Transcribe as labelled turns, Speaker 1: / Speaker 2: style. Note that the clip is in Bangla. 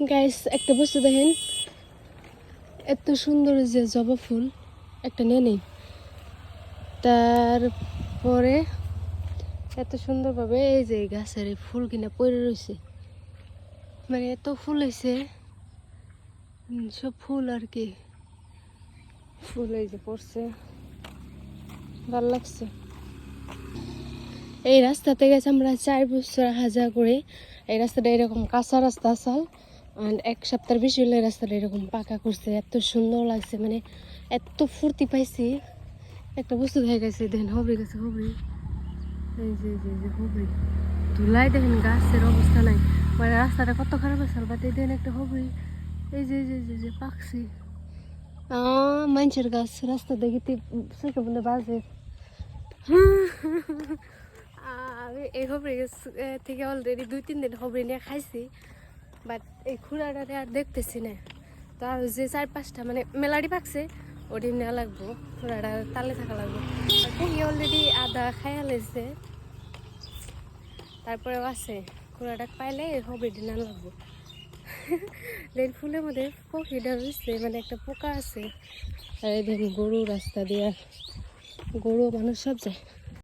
Speaker 1: গাইস একটা বস্তু দেখেন, এত সুন্দর যে জবা ফুল একটা নিয়ে নেই। তারপরে এত সুন্দরভাবে এই যে গাছের এই ফুল কিনা পড়ে রয়েছে, মানে এত ফুল হয়েছে, সব ফুল আর কি, ফুল এই যে পড়ছে, ভালো লাগছে। এই রাস্তাতে গেছে আমরা 4 বছর হাজা করে। এই রাস্তাটা এরকম কাঁচা রাস্তা আসাল, আর 1 সপ্তাহ বেশি হলে রাস্তাটা এরকম পাকা করছে। এত সুন্দর লাগছে, মানে এত ফুর্তি পাইছি। একটা বস্তু হয়ে গেছে, দেখেন হবড়ি গেছে, হবড়ি এই যে হবড়ি ধুলাই, দেখেন গাছের অবস্থা নাই, মানে রাস্তাটা কত খারাপ আছে। বাট এই দেখেন একটা হবড়ি, এই যে পাকছি। মানুষের গাছ রাস্তা দেখিতে চোখে মনে বাজে। আমি এই হবড়ি গাছ থেকে অলরেডি 2-3 দিন হবড়ি নিয়ে খাইছি, বাট এই খুঁড়াটা আর দেখতেছি না। তো আর যে 4-5টা মানে মেলাডি পাকছে, ওটি নেওয়া লাগবো, খুঁড়াটা তালে থাকা লাগবো। থেকে অলরেডি আদা খাইয়া লেছে, তারপরেও আছে, খুঁড়াটা পাইলে হবড়িটি নেওয়া লাগবো। দেন ফুলের মধ্যে পক্ষীটা রয়েছে, মানে একটা পোকা আছে। আর এই দেখুন গরু রাস্তা দিয়ে, গরু মানুষ সব যায়।